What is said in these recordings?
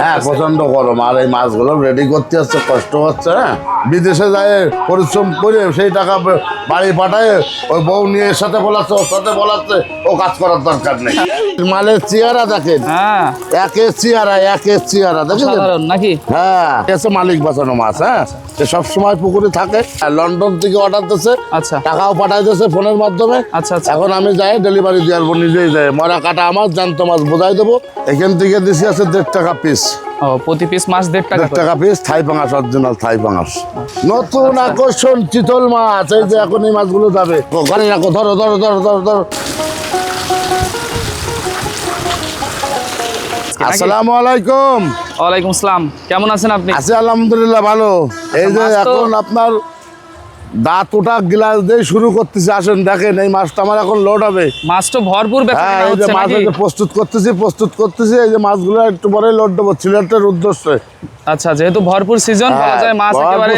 হ্যাঁ প্রচন্ড গরম, আর এই মাছগুলো রেডি করতে হচ্ছে, কষ্ট হচ্ছে। হ্যাঁ বিদেশে যায় পরিশ্রম করে সেই টাকা বাড়ি পাঠায়, ওই বউ নিয়ে এর সাথে বলাচ্ছে, ওর সাথে বলাচ্ছে, ও কাজ করার দরকার নেই। মালের চেহারা দেখেন, একের চেহারা দেখেন নাকি? হ্যাঁ এসে মালিক বাঁচানো মাছ। হ্যাঁ সব সময় পুকুরে থাকে, লন্ডন থেকে অর্ডার দিচ্ছে, আচ্ছা টাকাও পাঠাই দিচ্ছে ফোনের মাধ্যমে। আচ্ছা আচ্ছা, এখন আমি যাই ডেলিভারি দিয়ে আসবো, নিজেই যাই, মরা কাটা আমার জ্যান্ত মাছ বোঝাই দেবো। এখান থেকে দিছি আছে 1.5 টাকা পিস। ও প্রতি পিস মাছ 1.5 টাকা পিস, থাই পাঙাশ, অরিজিনাল থাই পাঙাশ। নতুন আকর্ষণ চিতল মাছ, এই যে এখন এই মাছগুলো যাবে। ঘরে রাখো, ধরো ধরো ধরো ধরো ধরো। আসসালামু আলাইকুম। ওয়ালাইকুম আসসালাম, কেমন আছেন আপনি? আছি আলহামদুলিল্লাহ ভালো। এই যে এখন আপনার দাঁত ওটা গ্লাস দিয়ে শুরু করতেছি, আসেন দেখেন এই মাছটা আমার এখন লোড হবে। মাছ তো ভরপুর হ্যাঁ এই যে মাছ প্রস্তুত করতেছি এই যে মাছগুলো একটু পরে লোড দেবো সিলেটের উদ্দেশ্যে। আচ্ছা যেহেতু ভরপুর সিজন বলা যায়, মাছ একেবারে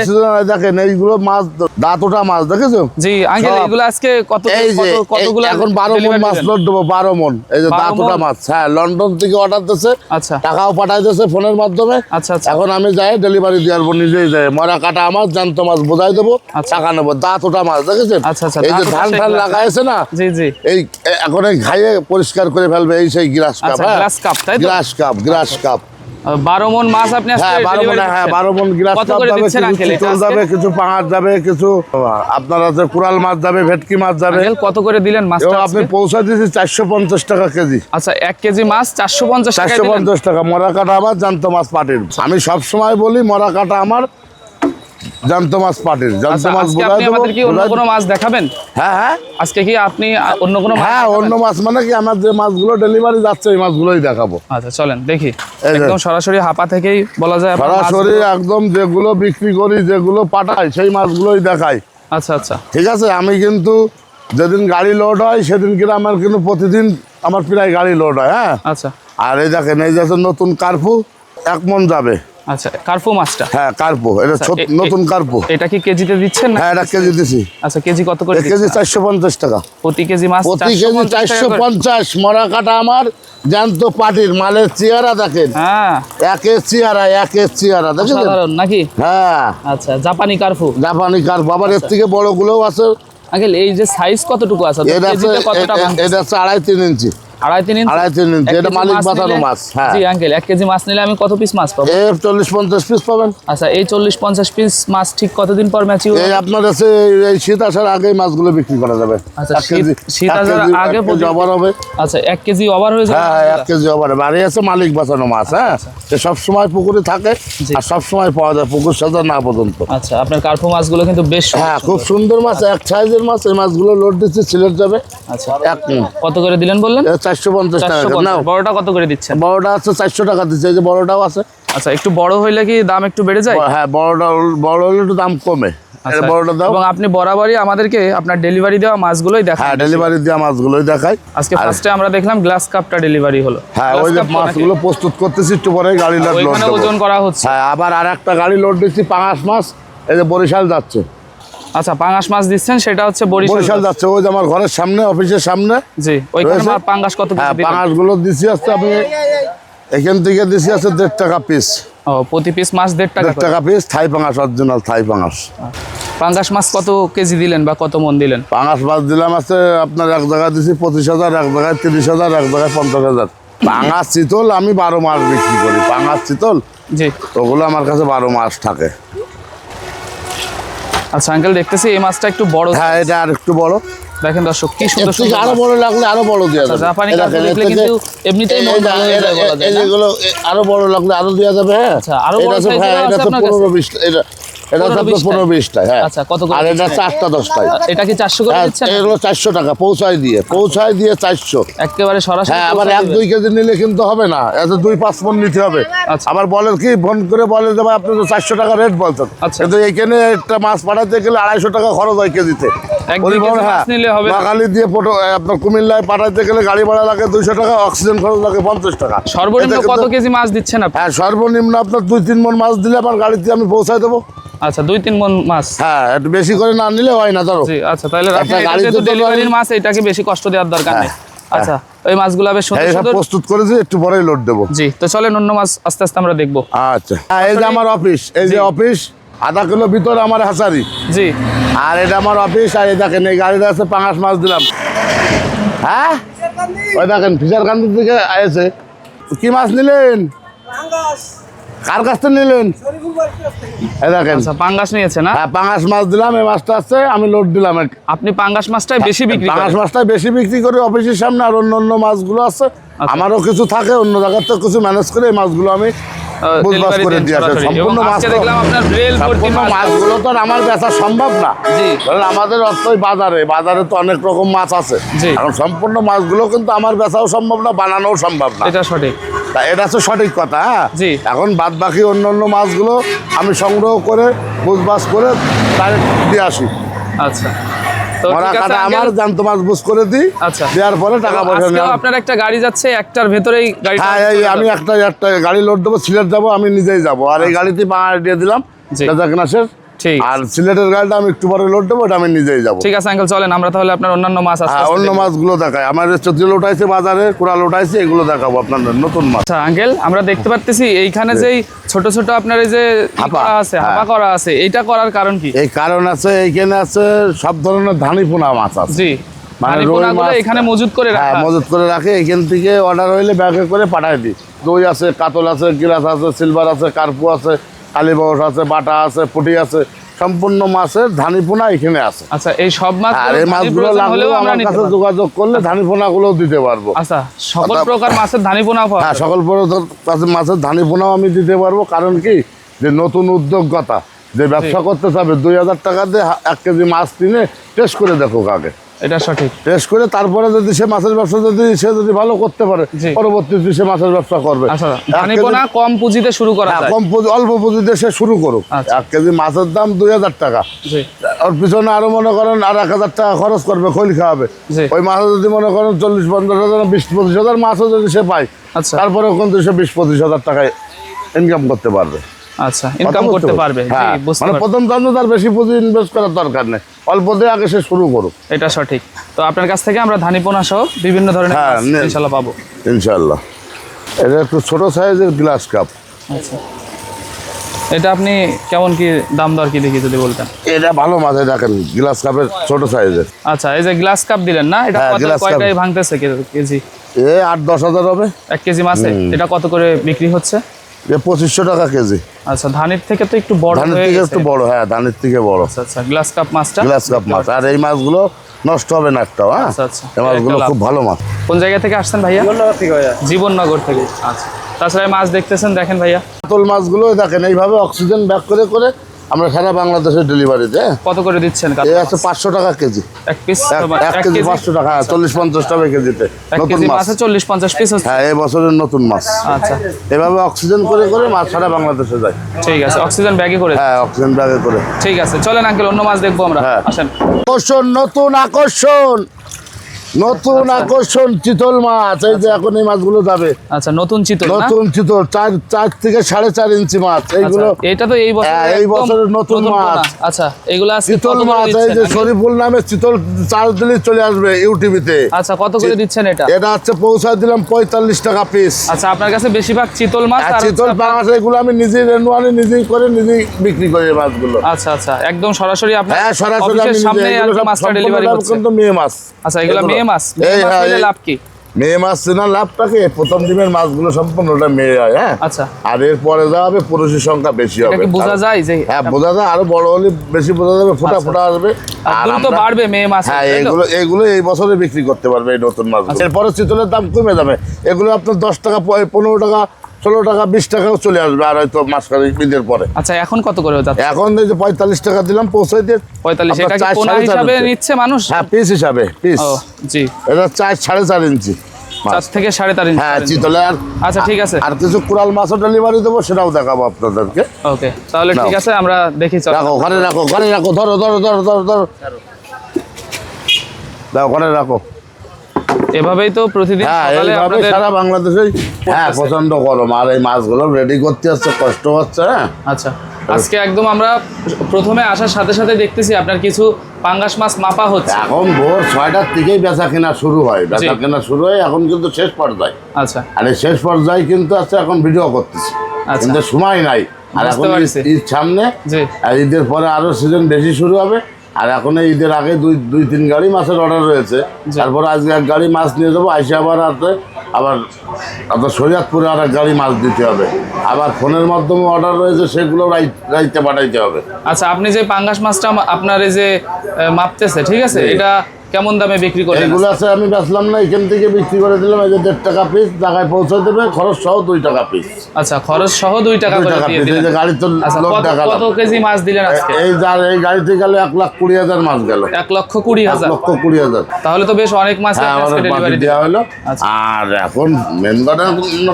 দেখেন এইগুলো মাছ, দাঁত ওটা মাছ দেখেছো? জি আঙ্কেল, এগুলো আজকে কতগুলো? এখন 12 মণ মাছ লোড দেবো, 12 মণ। এই যে দাঁত ওটা মাছ, হ্যাঁ লন্ডন থেকে অর্ডার দিচ্ছে, আচ্ছা টাকাও পাঠাই দিচ্ছে ফোনের মাধ্যমে। আচ্ছা আচ্ছা, এখন আমি যাই ডেলিভারি দিয়ে আসবো, নিজেই যাই, মরা কাটা আমার জ্যান্ত মাছ বোঝাই দেবো, টাকা নেবো। দাঁত ওটা মাছ দেখেছেন? আচ্ছা আচ্ছা, এই যে ধান ঠান লাগাইছে না, জি জি, এই এখন এই খাইয়ে পরিষ্কার করে ফেলবে, এই সেই গ্লাস কাপ। হ্যাঁ গ্লাস কাপ, তাই তো? গ্লাস কাপ 12 মণ মাছ আপনি আজকে ডেলিভারি করছেন? হ্যাঁ 12 মণ গ্লাস কাপ যাবে, কিছু চিতল যাবে, কিছু পাঙাশ যাবে, কিছু আপনার আছে কুরাল মাছ যাবে, ভেটকি মাছ যাবে। কত করে দিলেন মাছটা? আপনি পৌঁছা দিয়েছি 450 টাকা কেজি। আচ্ছা 1 কেজি মাছ 450 টাকা। 450 টাকা, মরা কাটা আমার, জ্যান্ত মাছ পাটির। আমি সব সময় বলি মরা কাটা আমার, জ্যান্ত মাছ পাটির। জ্যান্ত মাছ বোঝাই দেবো। কি অন্য কোনো মাছ দেখাবেন? হ্যাঁ হ্যাঁ আজকে কি আপনি অন্য কোনো মাছ? হ্যাঁ অন্য মাছ মানে কি, আমার যে মাছগুলো ডেলিভারি যাচ্ছে এই মাছগুলোই দেখাবো। আচ্ছা চলেন দেখি, একদম সরাসরি হাপা থেকেই বলা যায় সরাসরি একদম যেগুলো বিক্রি করি, যেগুলো পাঠাই সেই মাছগুলোই দেখাই। আচ্ছা আচ্ছা ঠিক আছে। আমি কিন্তু যেদিন গাড়ি লোড হয় সেদিন কিন্তু আমার কিন্তু প্রতিদিন আমার প্রায় গাড়ি লোড হয়। হ্যাঁ আচ্ছা, আর এই দেখেন এই যে নতুন কার্পু 1 মণ যাবে। আচ্ছা কার্পু মাছটা? হ্যাঁ কার্পু, এটা নতুন কার্পু। এটা কি কেজিতে দিচ্ছেন না? হ্যাঁ এটা কেজি দিছি। আচ্ছা কেজি কত করে? কেজি 450 টাকা। প্রতি কেজি মাছ প্রতি কেজি 450। মরা কাটা আমার, জ্যান্ত পাটির। মালের চেহারা দেখেন, হ্যাঁ একের চেহারা দেখেন নাকি? হ্যাঁ আচ্ছা জাপানি কার্পু, কার্পু। আবার এর থেকে বড় গুলোও আছে। আঙ্কেল এই যে সাইজ কতটুকু আছে? এটা হচ্ছে 2.5-3 ইঞ্চি। 2.5-3 ইঞ্চি। এটা মালিক বাঁচানো মাছ। হ্যাঁ জি আঙ্কেল, 1 কেজি মাছ নিলে আমি কত পিস মাছ পাবো? 40-50 পিস পাবেন। আচ্ছা এই 40-50 পিস মাছ ঠিক কতদিন পর ম্যাচিউর? এই আপনার কাছে এই শীত আসার আগে মাছগুলো বিক্রি করা যাবে। আচ্ছা শীত আসার আগে ওভার হবে। আচ্ছা 1 কেজি ওভার হয়ে যাবে? হ্যাঁ 1 কেজি ওভার হবে। আর এই আছে মালিক বাঁচানো মাছ। হ্যাঁ সব সময় পুকুরে থাকে আর সব সময় পাওয়া যায়, পুকুর সাজা না পর্যন্ত। আচ্ছা আপনার কার্পু মাছগুলো কিন্তু বেশ, হ্যাঁ খুব সুন্দর মাছ, এক সাইজের মাছ। এই মাছগুলো লোড দিচ্ছে, সিলেট যাবে। আচ্ছা কত করে দিলেন বললেন? 450 টাকা। বড়টা কত করে দিচ্ছেন? বড়টা আছে 400 টাকা দিচ্ছে, এই যে বড়টাও আছে। আচ্ছা একটু বড় হইলে কি দাম একটু বেড়ে যায়? হ্যাঁ বড় হলে একটু দাম কমে। বড়টা দাও। এবং আপনি বরাবরই আমাদেরকে আপনার ডেলিভারি দেওয়া মাছগুলোই দেখান। হ্যাঁ ডেলিভারি দেওয়া মাছগুলোই দেখাই। আজকে ফার্স্টে আমরা দেখলাম গ্লাস কাপটা ডেলিভারি হলো। হ্যাঁ ওই যে মাছগুলো প্রস্তুত করতেছি, একটু পরে গাড়ি লোড ওইখানে ওজন করা হচ্ছে। হ্যাঁ আবার আরেকটা গাড়ি লোড দিচ্ছি পাঙাশ মাছ, এই যে বরিশাল যাচ্ছে। আচ্ছা পাঙ্গাস মাছ দিচ্ছেন, সেটা হচ্ছে বরিশাল যাচ্ছে, ওই যে আমার ঘরের সামনে, অফিসের সামনে। জি ওইখানে পাঙ্গাস কত করে দিবেন? পাঙ্গাসগুলো দিছি আছে আপনি এখান থেকে দিছি আছে 1.5 টাকা পিস। ও প্রতি পিস মাছ 1.5 টাকা পিস, থাই পাঙাশ, অরিজিনাল থাই পাঙাশ। পাঙ্গাস মাছ কত কেজি দিলেন বা কত মণ দিলেন? পাঙাশ মাছ দিলাম আছে আপনার এক জায়গায় দিছি 25,000, এক জায়গায় 30,000, এক জায়গায় 50,000। পাঙাশ চিতল আমি 12 মাস বিক্রি করি। পাঙাশ চিতল জি ওগুলো আমার কাছে 12 মাস থাকে। আচ্ছা আঙ্কেল দেখতেছি এই মাছটা একটু বড়। হ্যাঁ এটা আর একটু বড়। দেখেন দর্শক কি সুন্দর সুন্দর। আরো বড় লাগলে আরো বড় দেওয়া যাবে। জাপানি কার্পু দেখলে কিন্তু এমনিতেই মন ভালো হয়ে যায় বলা যায় না? এগুলো আরো বড় লাগলে আরো দেওয়া যাবে। হ্যাঁ আচ্ছা আরো বড় সাইজের আছে আপনার কাছে? 15-20 এটা 15-20 টা। হ্যাঁ আচ্ছা কত করে? আর এটা 4-10 টা। এটা কি 400 করে দিচ্ছেন? এগুলো 400 টাকা পৌঁছায় দিয়ে 400। একেবারে সরাসরি? হ্যাঁ আবার 1-2 কেজি নিলে কিন্তু হবে না, এত 2-5 মণ নিতে হবে। আবার বলেন কি ফোন করে বলে যে ভাই আপনি তো 400 টাকা রেট বলছেন, কিন্তু এইখানে একটা মাছ পাঠাতে গেলে 250 টাকা খরচ হয় কেজিতে। পরিবহন হ্যাঁ বাঙালি দিয়ে আপনার কুমিল্লায় পাঠাতে গেলে গাড়ি ভাড়া লাগে 200 টাকা, অক্সিজেন খরচ লাগে 50 টাকা। সর্বনিম্ন কত কেজি মাছ দিচ্ছেন আপনি? হ্যাঁ সর্বনিম্ন আপনার 2-3 মণ মাছ দিলে আমার গাড়িতে আমি পৌঁছায় দেবো। আচ্ছা 2-3 মণ মাছ। হ্যাঁ একটু বেশি করে না নিলে হয় না ধরো। জি আচ্ছা তাহলে ডেলিভারির মাছ এটাকে বেশি কষ্ট দেওয়ার দরকার নেই। আচ্ছা ওই মাছগুলো বেশ সুন্দর এই সব সুন্দর। প্রস্তুত করেছি, একটু পরেই লোড দেবো। জি, তো চলেন অন্য মাছ আস্তে আস্তে আমরা দেখবো। আচ্ছা, এই যে আমার অফিস, এই যে অফিস, আধা কিলো ভিতরে আমার হাসারি, জি, আর এটা আমার অফিস। আর এই দেখেন এই গাড়িটা আছে, পাঙাশ মাছ দিলাম। হ্যাঁ, ওই দেখেন ফিশার কান্দির থেকে এসে। কি মাছ নিলেন? কার কাছ থেকে নিলেন? এই দেখেন, আচ্ছা পাঙ্গাস নিয়েছে না? হ্যাঁ পাঙাশ মাছ দিলাম। এই মাছটা আছে, আমি লোড দিলাম। আপনি পাঙ্গাস মাছটাই বেশি বিক্রি পাঙাশ করেন? মাছটাই বেশি বিক্রি করি অফিসের সামনে, আর অন্য অন্য মাছগুলো আছে আমারও কিছু থাকে, অন্য জায়গার থেকে কিছু ম্যানেজ করে এই মাছগুলো আমি বুঝবাস ডেলিভারি করে দেন দিয়ে আসে। সরাসরি। এবং সম্পূর্ণ মাছ আজকে তো- দেখলাম আপনার রেল ভর্তি সম্পূর্ণ মাছ। মাছগুলো তো আর আমার বেচা সম্ভব না। জি। কারণ আমাদের অর্থই বাজারে, বাজারে তো অনেক রকম মাছ আছে। জি। এখন সম্পূর্ণ মাছগুলো কিন্তু আমার বেচাও সম্ভব না, বানানোও সম্ভব না। এটা সঠিক। তা এটা হচ্ছে সঠিক কথা। হ্যাঁ, জি। এখন বাদ বাকি অন্য অন্য মাছগুলো আমি সংগ্রহ করে বুঝবাস করে ডাইরেক্ট দিয়ে আসি। আচ্ছা, তো মরা ঠিক আছে কাটা আমার আঙ্কেল। জ্যান্ত মাছ বুঝ করে দিই। আচ্ছা। দেওয়ার পরে টাকা পয়সা আজকেও নেওয়া। আপনার একটা গাড়ি যাচ্ছে, একটার ভেতরেই গাড়িটা হ্যাঁ, এই আমি একটা গাড়ি লোড দেবো, সিলেট যাবো, আমি নিজেই যাবো। আর এই গাড়িতে পাঙাশ দিয়ে দিলাম জি। রাজাকনাসের। ঠিক। আর সিলেটের গাড়িটা আমি একটু পরে লোড দেবো, ওটা আমি নিজেই যাবো। ঠিক আছে আঙ্কেল, চলেন আমরা তাহলে আপনার অন্যান্য মাছ আস্তে হ্যাঁ, আস্তে অন্য দেখবো। মাছগুলো দেখায়। আমার চত্রিল উঠাইছে বাজারে, কোরাল উঠাইছে, এগুলো দেখাবো আপনাদের নতুন মাছ। আচ্ছা আঙ্কেল, আমরা দেখতে পাচ্ছি এইখানে যেই ছোট ছোট আপনার এই যে হাপা, করা আছে, হ্যাঁ। হাপা করা আছে, এইটা করার কারণ কি? এই কারণ আছে, এইখানে আছে সব ধরনের ধানি পোনা মাছ আছে। জি, মানে মানে রুই পোনাগুলো মাছ- এখানে মজুত করে হ্যাঁ, রাখা। মজুত করে রাখে। এখান থেকে অর্ডার হইলে ব্যাগে করে পাঠায় দিই। দই আছে, কাতল আছে, গিলাস আছে, সিলভার আছে, কার্পু আছে, কালীবাউস আছে, বাটা আছে, পুঁটি আছে। সম্পূর্ণ মাছের ধানি পোনা এখানে আছে। আচ্ছা, এই সব মাছ আর এই মাছগুলো লাগলেও আমার কাছে যোগাযোগ করলে ধানি পোনাগুলোও দিতে পারবো। আচ্ছা, সকল অর্থাৎ- প্রকার মাছের ধানি পোনা পাওয়া হ্যাঁ, যায়? সকল মাছের ধানি পোনাও আমি দিতে পারবো। কারণ কি, যে নতুন উদ্যোগতা যে ব্যবসা করতে চাবে, 2000 টাকা দিয়ে 1 কেজি মাছ কিনে টেস্ট করে দেখো আগে। এটা সঠিক। টেস্ট করে তারপরে যদি সে মাছের ব্যবসা যদি ভালো করতে পারে, জি। পরবর্তীতে সে মাছের ব্যবসা করবে। আচ্ছা, 1 ধানি কেজি- পোনা কম পুঁজিতে শুরু করা হ্যাঁ, যায়? কম পুঁজি, অল্প পুঁজিতে সে শুরু করুক। আচ্ছা। 1 কেজি মাছের দাম 2000 টাকা। জি, ওর পিছনে আরো মনে করেন আর 1000 টাকা খরচ করবে, খৈল খাওয়াবে। জি। ওই মাছ যদি মনে করেন 40-50 হাজার, 20-25 হাজার মাছও যদি সে পায়, আচ্ছা। তারপরেও কিন্তু সে 20-25 হাজার টাকায় ইনকাম করতে পারবে। আচ্ছা, ইনকাম কথা করতে বুঝতে পারবে। জি, হ্যাঁ, বুঝতে মানে পারছি। প্রথম দামে তার বেশি পুঁজি ইনভেস্ট করার দরকার নেই, অল্প দিয়ে আগে সে শুরু করুক। এটা সঠিক। তো আপনার কাছ থেকে আমরা ধানি পোনা সহ বিভিন্ন ধরনের হ্যাঁ, মাছ নেন। ইনশাআল্লাহ পাবো। ইনশাল্লাহ। এটা একটু ছোট সাইজের গ্লাস কাপ। আচ্ছা, এটা আপনি কেমন কি দাম দর কি দেখি যদি বলতেন? এটা ভালো মাছ, এই দেখেন গ্লাস কাপের ছোট সাইজের। আচ্ছা, এই যে গ্লাস কাপ দিলেন না, এটা হ্যাঁ, কত glass cup। কয়টায় ভাঙতেছে কেজি? 8-10 হাজার হবে। 1 কেজি মাছে এটা কত করে বিক্রি হচ্ছে? 2500 টাকা কেজি। আচ্ছা, ধানের থেকে তো একটু বড় ধানের হয়ে থেকে গেছে। একটু বড়। হ্যাঁ, ধানের থেকে বড় আচ্ছা আচ্ছা, গ্লাস কাপ মাছটা। গ্লাস কাপ মাছ। আর এই মাছগুলো নষ্ট হবে না একটাও। হ্যাঁ, আচ্ছা, আচ্ছা। এই মাছগুলো একটা লাভ। খুব ভালো মাছ। কোন জায়গা থেকে আসছেন ভাইয়া? জীবননগর থেকে। আচ্ছা, তাছাড়া এই মাছ দেখতেছেন, দেখেন ভাইয়া কাতল মাছগুলো দেখেন এইভাবে অক্সিজেন ব্যাক করে করে আমরা সারা বাংলাদেশের ডেলিভারিতে। কত করে দিচ্ছেন? এই আছে 500 টাকা কেজি। এক পিস? 1 কেজি 500 টাকা। 40-50 টাকা কেজিতে 1 নতুন কেজি মাছ। মাছে 40-50 পিস হচ্ছে? হ্যাঁ, এই বছরের নতুন মাছ। আচ্ছা, এভাবে অক্সিজেন করে করে মাছ সারা বাংলাদেশে যায়। ঠিক আছে, অক্সিজেন ব্যাগে করে। হ্যাঁ, অক্সিজেন ব্যাগে করে। ঠিক আছে, চলেন আঙ্কেল অন্য মাছ দেখবো আমরা। হ্যাঁ। আসেন। আকর্ষণ, নতুন আকর্ষণ, নতুন আকর্ষণ চিতল মাছ। এই যে এখন এই মাছগুলো যাবে, আচ্ছা, নতুন চিতল না? নতুন চিতল, 4 থেকে 4.5 ইঞ্চি মাছ এইগুলো। আচ্ছা, এটা তো এই বছর হ্যাঁ, এই বছরের নতুন মাছ। আচ্ছা, এগুলো আজকে চিতল কত করে মাছ, এই দিচ্ছেন? যে শরীফুল নামে চিতল চার্জ দিলে চলে আসবে ইউটিভিতে। আচ্ছা, কত করে দিচ্ছেন এটা? এটা হচ্ছে পৌঁছায় দিলাম 45 টাকা পিস। আচ্ছা, আপনার কাছে বেশিরভাগ চিতল মাছ আর আর চিতল হচ্ছে আপনার- পাঙাশ এগুলো আমি নিজেই রেনু আনি, নিজেই করে নিজেই বিক্রি করি এই মাছগুলো। আচ্ছা আচ্ছা, একদম সরাসরি আপনার হ্যাঁ, সরাসরি অফিসের আমি সামনে নিজে আর এগুলো সব মাছটা সম্পূর্ণ ডেলিভারি লাভ করছে? কিন্তু মেয়ে মাছ। আচ্ছা, এগুলো এগুলো। মেয়ে মাছ। এই মেয়ে মাছ হ্যাঁ, হইলে এই- লাভ কি? মেয়ে মাছ চেনা লাভটাকে প্রথম ডিমের মাছগুলো সম্পূর্ণটা মেয়ে হয়। হ্যাঁ, আচ্ছা, আর এরপরে যা হবে পুরুষের সংখ্যা বেশি এটা হবে। কি বোঝা যায় যে হ্যাঁ, বোঝা যায়। আরো বড় হলে বেশি বোঝা যাবে, ফোটা ফোটা আসবে। আর আর দ্রুত আমরা- বাড়বে মেয়ে মাছ? হ্যাঁ, এগুলো এই বছরে বিক্রি করতে পারবে এই নতুন মাছ। এরপরে চিতলের দাম কমে যাবে। এগুলো আপনার 10 টাকা, 15 টাকা, 16 টাকা, 20 টাকাও চলে আসবে। আর হয়তো মাঝখানে ঈদের পরে আচ্ছা, এখন কত করে যাচ্ছে? এখন এই যে 45 টাকা দিলাম পৌঁছাই দিয়ে। 45। আপনার এটা কি 4, পোনা 4.5 হিসাবে ইঞ্চি। নিচ্ছে মানুষ? হ্যাঁ, পিস হিসাবে পিস। ও জি, এটা 4.5 ইঞ্চি মাছ। 4 থেকে 4.5 ইঞ্চি। হ্যাঁ, চিতলে। আর আচ্ছা, ঠিক আছে। আর কিছু কুড়াল মাছও ডেলিভারি দেবো, সেটাও দেখাবো আপনাদেরকে। ওকে, তাহলে নাও। ঠিক আছে, আমরা দেখি। চলো। রাখো, ঘরে রাখো, ঘরে রাখো, ধরো ধরো ধরো ধরো ধরো, দাও ঘরে রাখো। এভাবেই তো প্রতিদিন হ্যাঁ, সকালে এইভাবে আপনাদের। সারা বাংলাদেশে। হ্যাঁ, প্রচন্ড গরম। আর এই মাছগুলো রেডি করতে হচ্ছে, কষ্ট হচ্ছে। হ্যাঁ, আচ্ছা, আজকে একদম আমরা প্রথমে আসার সাথে সাথে দেখতেছি আপনার কিছু পাঙ্গাস মাছ মাপা হচ্ছে। এখন ভোর 6টার থেকেই বেচা কেনা শুরু হয়, বেচা কেনা শুরু হয় এখন কিন্তু শেষ পর্যায়ে। আচ্ছা, আর এই শেষ পর্যায়ে কিন্তু আছে এখন ভিডিও করতেছি, কিন্তু সময় নাই। আর এখন ঈদ সামনে, আর ঈদের পরে আরো সিজন বেশি শুরু হবে। আর এখন ঈদের আগে দুই তিন গাড়ি মাছের অর্ডার রয়েছে, তারপরে আজকে এক গাড়ি মাছ নিয়ে যাবো, আইসে আবার আপনার শরীয়তপুরে আর এক গাড়ি মাছ দিতে হবে। আবার ফোনের মাধ্যমে অর্ডার রয়েছে, সেগুলো রাইতে পাঠাইতে হবে। আচ্ছা, আপনি যে পাঙ্গাস মাছটা আপনার এই যে মাপতেছে, ঠিক আছে, এটা কেমন দামে বিক্রি করে? এগুলো আছে আমি বেচলাম না, এখান থেকে বিক্রি করে দিলাম এই যে 1.5 টাকা পিস, জায়গায় পৌঁছে দেবে, খরচ সহ 2 টাকা পিস। আচ্ছা, খরচ সহ 2 টাকা করে দিয়ে দিলেন। এই যে গাড়ি তো লোক দেখালাম। কত কেজি মাছ দিলেন আজকে? এই গাড়িতে গেল 1,20,000 মাছ গেল। 1,20,000। 1,20,000। তাহলে তো বেশ অনেক মাছ আজকে ডেলিভারি দেওয়া হলো। আর এখন মেন কথা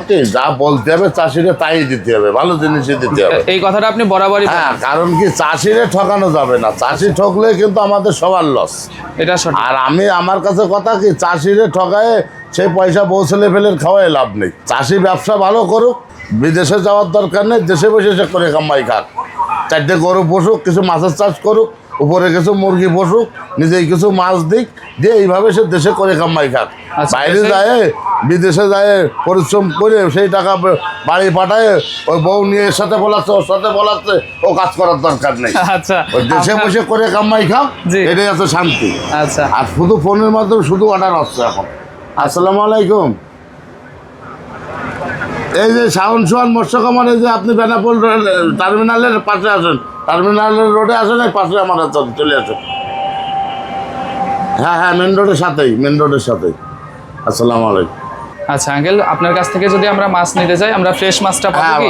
কি, যা বলতে হবে চাষিরে তাই দিতে হবে, ভালো জিনিসই দিতে হবে। এই কথাটা আপনি বরাবরই। হ্যাঁ, কারণ কি চাষিরে ঠকানো যাবে না, চাষি ঠকলে কিন্তু আমাদের সবার লস, এটা সঠিক। আর আমার কাছে কথা কি, চাষিরে ঠকায় সেই পয়সা বৌছেলে ফেলে খাওয়াই লাভ নেই। চাষি ব্যবসা ভালো করুক, বিদেশে যাওয়ার দরকার নেই, দেশে বসে সে করে কামাই খাক। 4টে গরু পশুক, কিছু মাছের চাষ করুক, উপরে কিছু মুরগি পশুক, নিজেই কিছু মাছ দিক, দিয়ে এইভাবে সে দেশে করে কামাই খাক। বাইরে যায়, বিদেশে যায় পরিশ্রম করে সেই টাকা বাড়ি পাঠায়, ওই বউ নিয়ে এর সাথে বলাচ্ছে, ওর সাথে বলাচ্ছে, ও কাজ করার দরকার নেই। আচ্ছা, ওই দেশে বসে করে কামাই খাও, এটাই আছে শান্তি। আচ্ছা, আর শুধু ফোনের মাধ্যমে শুধু অর্ডার হচ্ছে এখন। আসসালামু আলাইকুম। এই যে শাওন মৎস্য খামার, এই যে আপনি বেনাপোল টার্মিনালের পাশে আসেন, টার্মিনালের রোডে আসেন, এই পাশে আমার চলে আসেন। হ্যাঁ, মেন রোডের সাথেই। আসসালামু আলাইকুম। আচ্ছা আঙ্কেল, আপনার কাছ থেকে যদি আমরা মাছ নিতে চাই, আমরা ফ্রেশ মাছটা পাবো কি?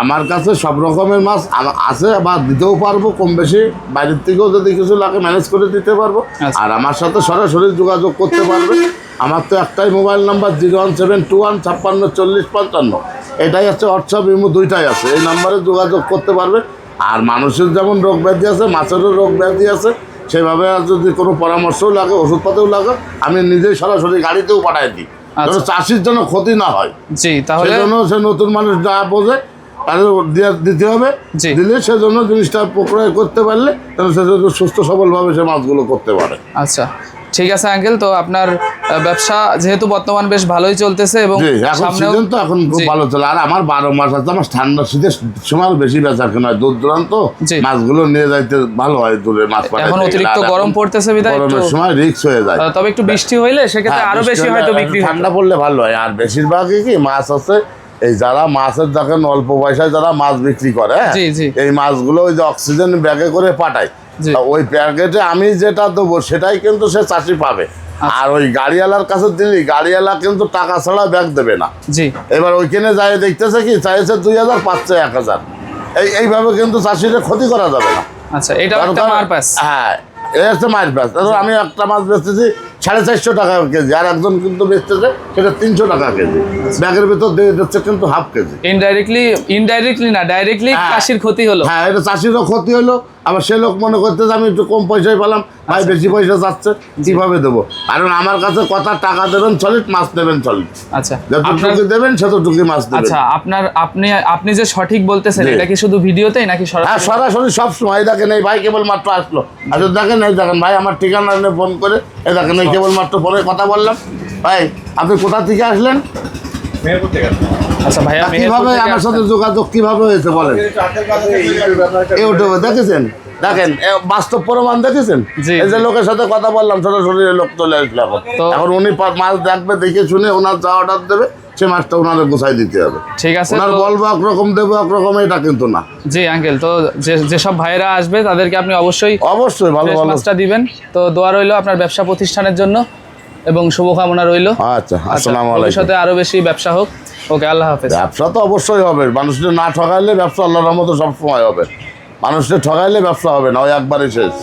আমার কাছে সব রকমের মাছ আছে, বা দিতেও পারবো কম বেশি, বাইরের থেকেও যদি কিছু লাগে ম্যানেজ করে দিতে পারবো। আর আমার সাথে সরাসরি যোগাযোগ করতে পারবে। আমার তো একটাই মোবাইল নাম্বার, 01721564055। এটাই আছে, হোয়াটসঅ্যাপ ইমো দুইটাই আছে, এই নাম্বারে যোগাযোগ করতে পারবে। আর মানুষের যেমন রোগ ব্যাধি আছে, মাছেরও রোগ ব্যাধি আছে, সেভাবে যদি কোনো পরামর্শও লাগে, ওষুধপাতিও লাগে, আমি নিজেই সরাসরি গাড়িতেও পাঠাই দিই, চাষির জন্য ক্ষতি না হয়। জি, তাহলে সে নতুন মানুষ যা বোঝে তাদের দিতে হবে, দিলে সেজন্য জিনিসটা প্রক্রিয়া করতে পারলে সে সুস্থ সবলভাবে সে মাছগুলো করতে পারে। আচ্ছা, ঠিক আছে আঙ্কেল, তো আপনার ব্যবসা যেহেতু বর্তমান বেশ ভালোই চলতেছে এবং সিজন তো এখন খুব ভালো চলে। আর আমার 12 মাস আছে, আমার ঠান্ডা শীতের সময় বেশি বেচা কেনা হয়, দূর দূরান্ত মাছগুলো নিয়ে যাইতে ভালো হয়, দূরে মাছ পাঠাতে। এখন অতিরিক্ত গরম পড়তেছে বিধায় গরমের সময় রিস্ক হয়ে যায়, তবে একটু বৃষ্টি হইলে সেক্ষেত্রে আরো বেশি হয়তো বিক্রি, ঠান্ডা পড়লে ভালো হয়। আর বেশিরভাগই কি মাছ আছে, এই যারা মাছের দেখেন অল্প পয়সায় যারা মাছ বিক্রি করে, এই মাছগুলো ওই যে অক্সিজেন ব্যাগে করে পাঠায়, ওই প্যাকেটে আমি যেটা দেবো সেটাই কিন্তু সে চাষি পাবে। আর ওই গাড়িওয়ালার কাছে দিলি, গাড়িওয়ালা কিন্তু টাকা ছাড়া ব্যাগ দেবে না। এবার ওইখানে যাই দেখতেছে কি, চাইছে 2,000, পাচ্ছে 1,000, এইভাবে কিন্তু চাষিদের ক্ষতি করা যাবে না। আচ্ছা, এটা একটা মারপ্যাচ। হ্যাঁ, এই হচ্ছে মারপ্যাচ। আমি একটা মাছ বেচতেছি 450 টাকা কেজি, আর একজন কিন্তু বেচতেছে সেটা 300 টাকা কেজি, ব্যাগের ভিতর দিয়ে দিচ্ছে কিন্তু হাফ কেজি। ইনডাইরেক্টলি না, ডাইরেক্টলি চাষির ক্ষতি হলো। হ্যাঁ, এটা চাষিরও ক্ষতি হলো। আবার সে লোক মনে করতেছে আমি একটু কম পয়সায় পেলাম, ভাই বেশি পয়সা যাচ্ছে, কিভাবে দেবো? কারণ আমার কাছে কথা, টাকা দেবেন সলিড, মাছ নেবেন সলিড। আচ্ছা, যতটুকু দেবেন সেতটুকুই মাছ দেবেন। আচ্ছা, আপনি যে সঠিক বলতেছেন, এটা কি শুধু ভিডিওতেই নাকি সরাসরি? হ্যাঁ, সরাসরি সব সময়। দেখেন এই ভাই কেবল মাত্র আসলো, আচ্ছা দেখেন, এই দেখেন ভাই আমার ঠিকানা ফোন করে, এই দেখেন এই কেবল মাত্র ফোনে কথা বললাম। ভাই আপনি কোথা থেকে আসলেন? আচ্ছা ভাইয়া, কিভাবে আমার সাথে যোগাযোগ কিভাবে হয়েছে বলেন? ইউটিউবে দেখেছেন, দেখেন বাস্তব প্রমাণ দেখেছেন। এই যে লোকের সাথে কথা বললাম, সরাসরি লোক চলে আসলো। এখন উনি মাছ দেখবে, দেখে শুনে ওনার যা অর্ডার দেবে সে মাছটা ওনারে গোছাই দিতে হবে। ঠিক আছে, ওনার বলবো একরকম দেবো একরকম, এটা কিন্তু না। জি আঙ্কেল, তো যেসব ভাইরা আসবে তাদেরকে আপনি অবশ্যই ভালো মাছটা দিবেন। তো দোয়া রইলো আপনার ব্যবসা প্রতিষ্ঠানের জন্য এবং শুভকামনা রইলো। আচ্ছা, আসসালামু আলাইকুম। ভবিষ্যতে আরো বেশি ব্যবসা হোক। ওকে, আল্লাহ হাফেজ। ব্যবসা তো অবশ্যই হবে, মানুষকে না ঠকাইলে ব্যবসা আল্লাহর রহমতে সবসময় হবে। মানুষকে ঠকাইলে ব্যবসা হবে না, ওই একবারই শেষ।